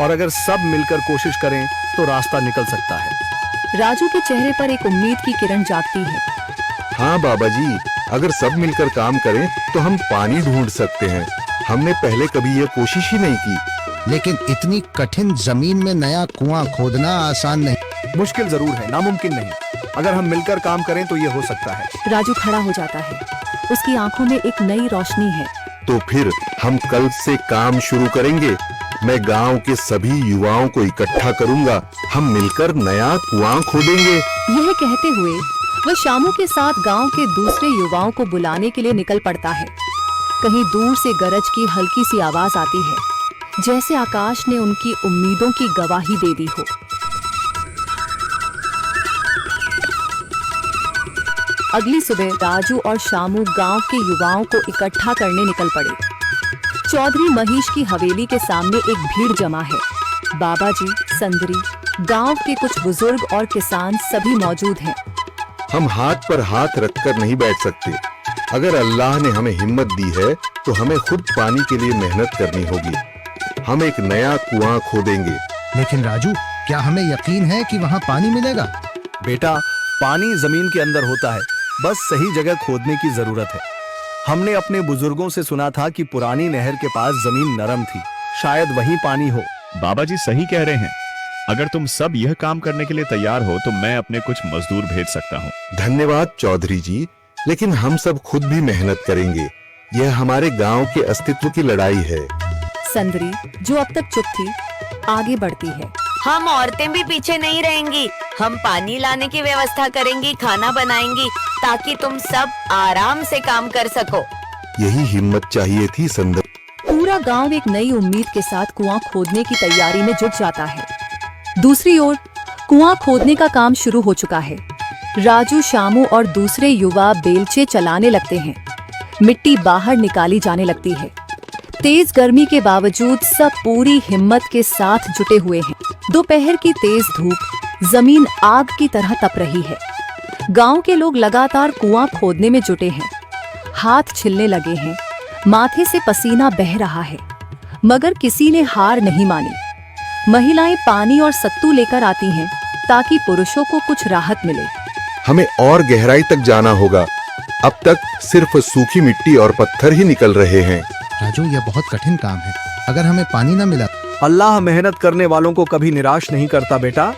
और अगर सब मिलकर कोशिश करें तो रास्ता निकल सकता है। राजू के चेहरे पर एक उम्मीद की किरण जागती है। हाँ बाबा जी, अगर सब मिलकर काम करें तो हम पानी ढूंढ सकते हैं। हमने पहले कभी ये कोशिश ही नहीं की। लेकिन इतनी कठिन जमीन में नया कुआं खोदना आसान नहीं। मुश्किल जरूर है, नामुमकिन नहीं। अगर हम मिलकर काम करें तो ये हो सकता है। राजू खड़ा हो जाता है। उसकी आंखों में एक नई रोशनी है। तो फिर हम कल से काम शुरू करेंगे। मैं गांव के सभी युवाओं को इकट्ठा करूंगा। हम मिलकर नया कुआं खोदेंगे। यह कहते हुए वह शामू के साथ गांव के दूसरे युवाओं को बुलाने के लिए निकल पड़ता है। कहीं दूर से गरज की हल्की सी आवाज आती है, जैसे आकाश ने उनकी उम्मीदों की गवाही दे दी हो। अगली सुबह राजू और शामू गांव के युवाओं को इकट्ठा करने निकल पड़े। चौधरी महेश की हवेली के सामने एक भीड़ जमा है। बाबा जी, संदरी, गांव के कुछ बुजुर्ग और किसान सभी मौजूद हैं। हम हाथ पर हाथ रखकर नहीं बैठ सकते। अगर अल्लाह ने हमें हिम्मत दी है तो हमें खुद पानी के लिए मेहनत करनी होगी। हम एक नया कुआं खोदेंगे। लेकिन राजू, क्या हमें यकीन है कि वहाँ पानी मिलेगा? बेटा, पानी जमीन के अंदर होता है, बस सही जगह खोदने की जरूरत है। हमने अपने बुजुर्गों से सुना था कि पुरानी नहर के पास जमीन नरम थी, शायद वहीं पानी हो। बाबा जी सही कह रहे हैं। अगर तुम सब यह काम करने के लिए तैयार हो तो मैं अपने कुछ मजदूर भेज सकता हूँ। धन्यवाद चौधरी जी, लेकिन हम सब खुद भी मेहनत करेंगे। यह हमारे गांव के अस्तित्व की लड़ाई है। संदरी, जो अब तक चुप थी, आगे बढ़ती है। हम औरतें भी पीछे नहीं रहेंगी। हम पानी लाने की व्यवस्था करेंगी, खाना बनाएंगी, ताकि तुम सब आराम से काम कर सको। यही हिम्मत चाहिए थी संदर। पूरा गांव एक नई उम्मीद के साथ कुआं खोदने की तैयारी में जुट जाता है। दूसरी ओर कुआं खोदने का काम शुरू हो चुका है। राजू, शामू और दूसरे युवा बेलचे चलाने लगते हैं। मिट्टी बाहर निकाली जाने लगती है। तेज गर्मी के बावजूद सब पूरी हिम्मत के साथ जुटे हुए हैं। दोपहर की तेज धूप जमीन आग की तरह तप रही है। गांव के लोग लगातार कुआं खोदने में जुटे हैं। हाथ छिलने लगे हैं, माथे से पसीना बह रहा है, मगर किसी ने हार नहीं मानी। महिलाएं पानी और सत्तू लेकर आती हैं ताकि पुरुषों को कुछ राहत मिले। हमें और गहराई तक जाना होगा। अब तक सिर्फ सूखी मिट्टी और पत्थर ही निकल रहे हैं। राजू, यह बहुत कठिन काम है। अगर हमें पानी न मिला। अल्लाह मेहनत करने वालों को कभी निराश नहीं करता बेटा।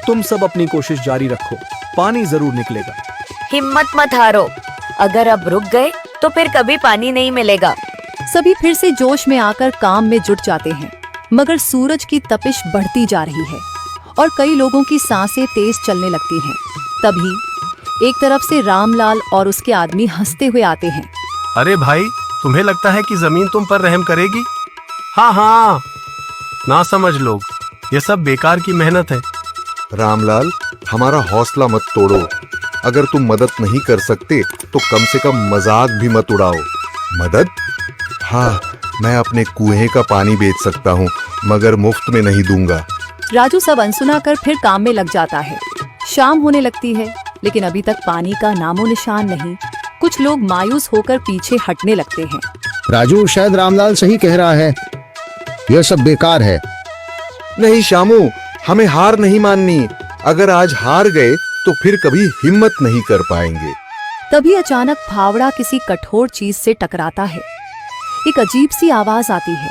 तुम सब अपनी कोशिश जारी रखो, पानी जरूर निकलेगा। हिम्मत मत हारो। अगर अब रुक गए तो फिर कभी पानी नहीं मिलेगा। सभी फिर से जोश में आकर काम में जुट जाते हैं, मगर सूरज की तपिश बढ़ती जा रही है और कई लोगों की सांसें तेज चलने लगती हैं। तभी एक तरफ से रामलाल और उसके आदमी हंसते हुए आते हैं। अरे भाई, तुम्हें लगता है कि जमीन तुम पर रहम करेगी? हाँ हाँ, ना समझ लोग, ये सब बेकार की मेहनत है। रामलाल, हमारा हौसला मत तोड़ो। अगर तुम मदद नहीं कर सकते तो कम से कम मजाक भी मत उड़ाओ। मदद? हाँ, मैं अपने कुएं का पानी बेच सकता हूँ, मगर मुफ्त में नहीं दूंगा। राजू सब अनसुना कर फिर काम में लग जाता है। शाम होने लगती है, लेकिन अभी तक पानी का नामो निशान नहीं। कुछ लोग मायूस होकर पीछे हटने लगते हैं। राजू, शायद रामलाल सही कह रहा है। यह सब बेकार है। नहीं शामू, हमें हार नहीं माननी। अगर आज हार गए तो फिर कभी हिम्मत नहीं कर पाएंगे। तभी अचानक फावड़ा किसी कठोर चीज से टकराता है। एक अजीब सी आवाज आती है।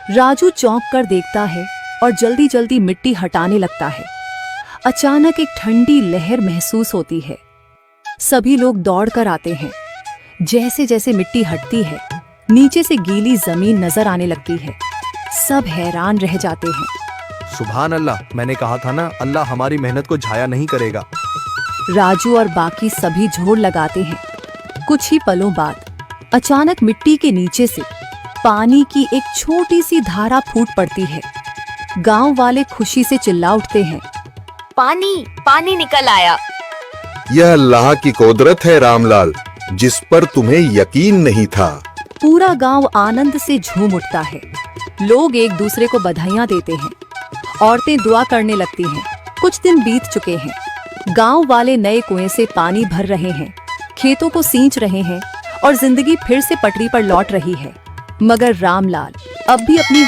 राजू चौंक कर देखता है और जल्दी जल्दी मिट्टी हटाने लगता है। अचानक एक ठंडी लहर महसूस होती है। सभी लोग दौड़कर आते हैं। जैसे जैसे मिट्टी हटती है, नीचे से गीली जमीन नजर आने लगती है। सब हैरान रह जाते हैं। सुभान अल्लाह, मैंने कहा था ना, अल्लाह हमारी मेहनत को जाया नहीं करेगा। राजू और बाकी सभी जोर लगाते हैं। कुछ ही पलों बाद अचानक मिट्टी के नीचे से पानी की एक छोटी सी धारा फूट पड़ती है। गांव वाले खुशी से चिल्ला उठते हैं। पानी पानी निकल आया। यह अल्लाह की कुदरत है रामलाल, जिस पर तुम्हें यकीन नहीं था। पूरा गांव आनंद से झूम उठता है। लोग एक दूसरे को बधाइयां देते हैं। औरतें दुआ करने लगती हैं। कुछ दिन बीत चुके हैं। गांव वाले नए कुएं से पानी भर रहे हैं, खेतों को सींच रहे हैं और जिंदगी फिर से पटरी पर लौट रही है। मगर रामलाल अब भी अपनी